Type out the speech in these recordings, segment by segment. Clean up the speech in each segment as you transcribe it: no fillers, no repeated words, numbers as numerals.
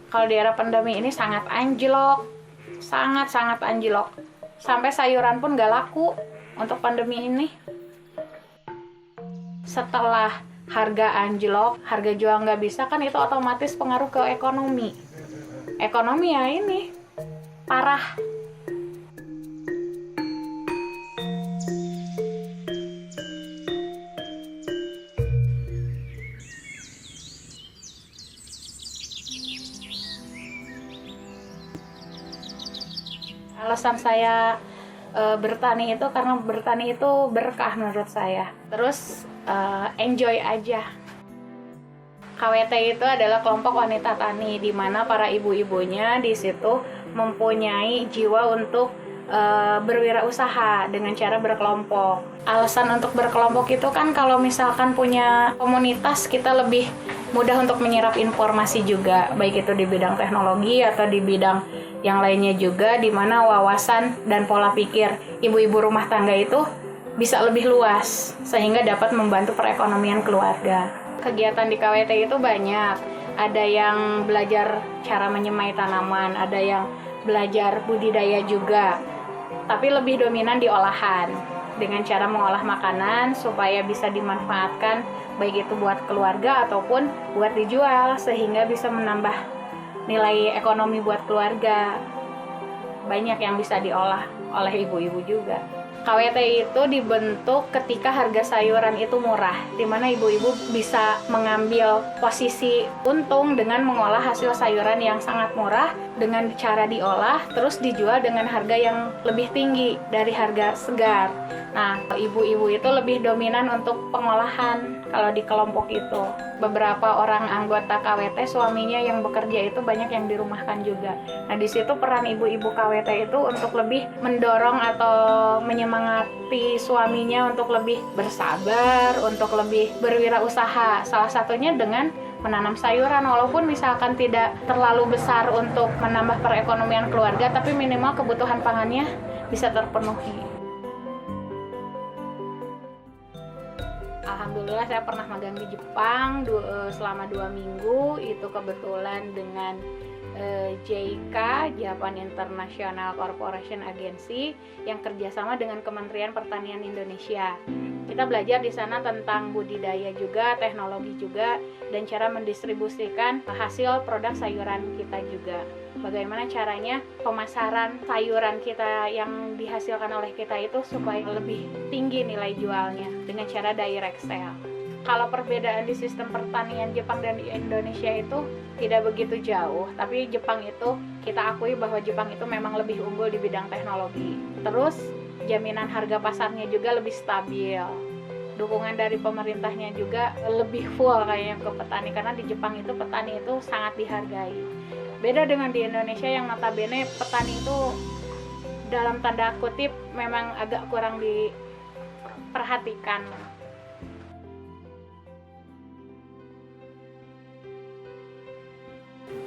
Kalau di era pandemi ini sangat anjlok, sangat anjlok. Sampai sayuran pun gak laku untuk pandemi ini. Setelah harga anjlok, harga jual nggak bisa, kan itu otomatis pengaruh ke ekonomi. Ekonomi ya ini parah. Alasan saya bertani itu karena bertani itu berkah menurut saya. Terus enjoy aja. KWT itu adalah kelompok wanita tani, di mana para ibu-ibunya di situ mempunyai jiwa untuk berwirausaha dengan cara berkelompok. Alasan untuk berkelompok itu kan kalau misalkan punya komunitas, kita lebih mudah untuk menyerap informasi juga, baik itu di bidang teknologi atau di bidang yang lainnya juga, di mana wawasan dan pola pikir ibu-ibu rumah tangga itu bisa lebih luas sehingga dapat membantu perekonomian keluarga. Kegiatan di KWT itu banyak. Ada yang belajar cara menyemai tanaman, ada yang belajar budidaya juga. Tapi lebih dominan di olahan, dengan cara mengolah makanan supaya bisa dimanfaatkan baik itu buat keluarga ataupun buat dijual sehingga bisa menambah nilai ekonomi buat keluarga. Banyak yang bisa diolah oleh ibu-ibu juga. KWT itu dibentuk ketika harga sayuran itu murah, di mana ibu-ibu bisa mengambil posisi untung dengan mengolah hasil sayuran yang sangat murah dengan cara diolah, terus dijual dengan harga yang lebih tinggi dari harga segar. Nah, ibu-ibu itu lebih dominan untuk pengolahan kalau di kelompok itu. Beberapa orang anggota KWT, suaminya yang bekerja itu banyak yang dirumahkan juga. Nah, di situ peran ibu-ibu KWT itu untuk lebih mendorong atau menyemangati suaminya untuk lebih bersabar, untuk lebih berwirausaha. Salah satunya dengan menanam sayuran, walaupun misalkan tidak terlalu besar untuk menambah perekonomian keluarga, tapi minimal kebutuhan pangannya bisa terpenuhi. Alhamdulillah saya pernah magang di Jepang selama 2 minggu. Itu kebetulan dengan JICA, Japan International Corporation Agency, yang kerjasama dengan Kementerian Pertanian Indonesia. Kita belajar di sana tentang budidaya juga, teknologi juga, dan cara mendistribusikan hasil produk sayuran kita juga. Bagaimana caranya pemasaran sayuran kita yang dihasilkan oleh kita itu supaya lebih tinggi nilai jualnya dengan cara direct sale. Kalau perbedaan di sistem pertanian Jepang dan di Indonesia itu tidak begitu jauh, tapi Jepang itu kita akui bahwa Jepang itu memang lebih unggul di bidang teknologi. Terus jaminan harga pasarnya juga lebih stabil. Dukungan dari pemerintahnya juga lebih full kayaknya ke petani, karena di Jepang itu petani itu sangat dihargai. Beda dengan di Indonesia yang notabene petani itu dalam tanda kutip memang agak kurang diperhatikan.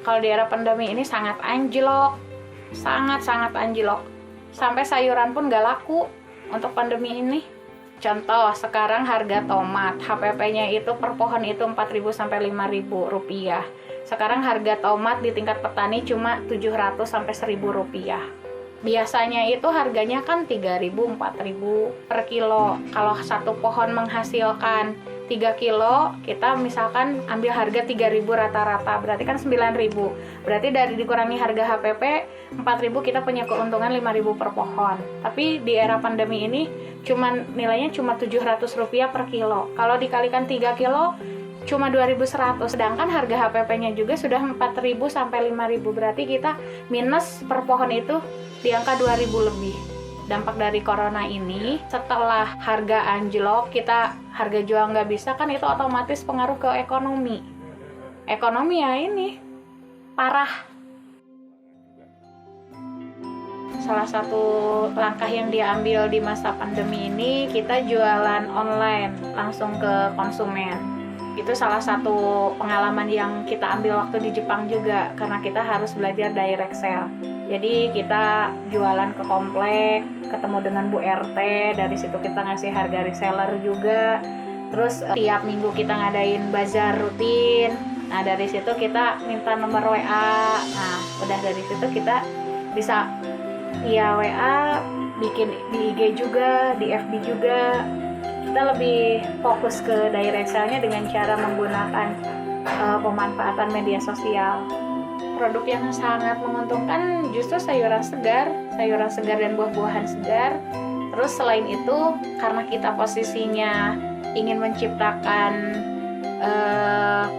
Kalau di era pandemi ini sangat anjlok, sangat anjlok. Sampai sayuran pun gak laku untuk pandemi ini. Contoh, sekarang harga tomat, HPP-nya itu per pohon itu 4.000 sampai 5.000 rupiah. Sekarang harga tomat di tingkat petani cuma 700 sampai 1.000 rupiah. Biasanya itu harganya kan 3.000, 4.000 per kilo. Kalau satu pohon menghasilkan 3 kilo, kita misalkan ambil harga 3.000 rata-rata, berarti kan 9.000. Berarti dari dikurangi harga HPP 4.000, kita punya keuntungan 5.000 per pohon. Tapi di era pandemi ini nilainya cuma 700 rupiah per kilo. Kalau dikalikan 3 kilo cuma 2.100, sedangkan harga HPP-nya juga sudah 4.000 sampai 5.000. Berarti kita minus per pohon itu di angka 2.000 lebih. Dampak dari corona ini, setelah harga anjlok, kita harga jual nggak bisa, kan itu otomatis pengaruh ke ekonomi. Ekonomi ya ini parah. Salah satu langkah yang diambil di masa pandemi ini, kita jualan online langsung ke konsumen. Itu salah satu pengalaman yang kita ambil waktu di Jepang juga, karena kita harus belajar direct sale. Jadi kita jualan ke komplek, ketemu dengan Bu RT, dari situ kita ngasih harga reseller juga. Terus tiap minggu kita ngadain bazar rutin, Nah dari situ kita minta nomor WA. Nah udah dari situ kita bisa via WA, bikin di IG juga, di FB juga. Kita lebih fokus ke direct sale-nya dengan cara menggunakan pemanfaatan media sosial. Produk yang sangat menguntungkan justru sayuran segar dan buah-buahan segar. Terus selain itu, karena kita posisinya ingin menciptakan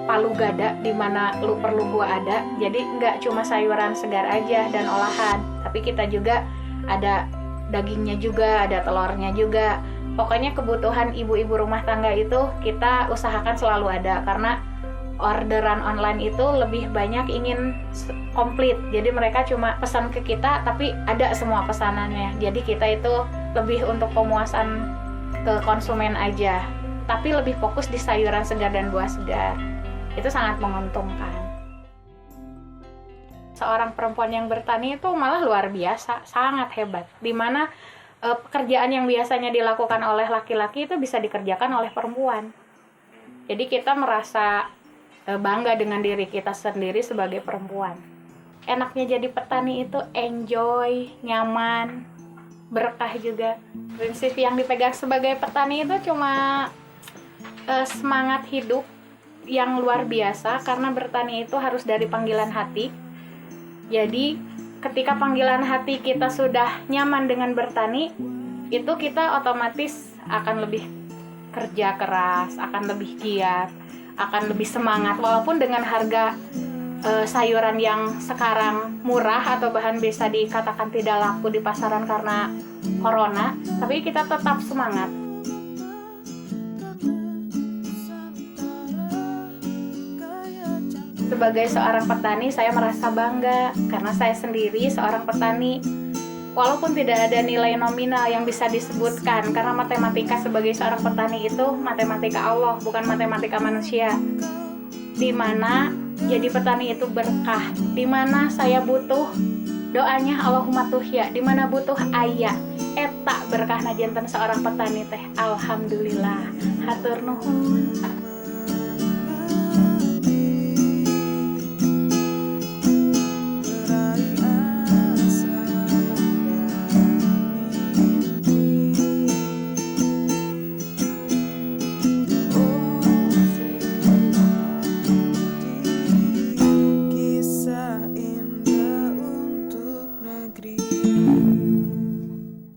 palu gada di mana lu perlu gua ada, jadi nggak cuma sayuran segar aja dan olahan, tapi kita juga ada dagingnya juga, ada telurnya juga. Pokoknya kebutuhan ibu-ibu rumah tangga itu kita usahakan selalu ada, karena orderan online itu lebih banyak ingin komplit, jadi mereka cuma pesan ke kita tapi ada semua pesanannya. Jadi kita itu lebih untuk pemuasan ke konsumen aja, tapi lebih fokus di sayuran segar dan buah segar. Itu sangat menguntungkan. Seorang perempuan yang bertani itu malah luar biasa, sangat hebat. Dimana pekerjaan yang biasanya dilakukan oleh laki-laki itu bisa dikerjakan oleh perempuan. Jadi kita merasa bangga dengan diri kita sendiri sebagai perempuan. Enaknya jadi petani itu enjoy, nyaman, berkah juga. Prinsip yang dipegang sebagai petani itu cuma semangat hidup yang luar biasa, karena bertani itu harus dari panggilan hati. Jadi ketika panggilan hati kita sudah nyaman dengan bertani, itu kita otomatis akan lebih kerja keras, akan lebih giat, akan lebih semangat. Walaupun dengan harga sayuran yang sekarang murah atau bahan bisa dikatakan tidak laku di pasaran karena corona, tapi kita tetap semangat. Sebagai seorang petani, saya merasa bangga karena saya sendiri seorang petani. Walaupun tidak ada nilai nominal yang bisa disebutkan, karena matematika sebagai seorang petani itu matematika Allah, bukan matematika manusia. Dimana jadi petani itu berkah, dimana saya butuh doanya Allahumma tuhya, dimana butuh ayah eta berkah najanten seorang petani teh. Alhamdulillah, hatur nuhun.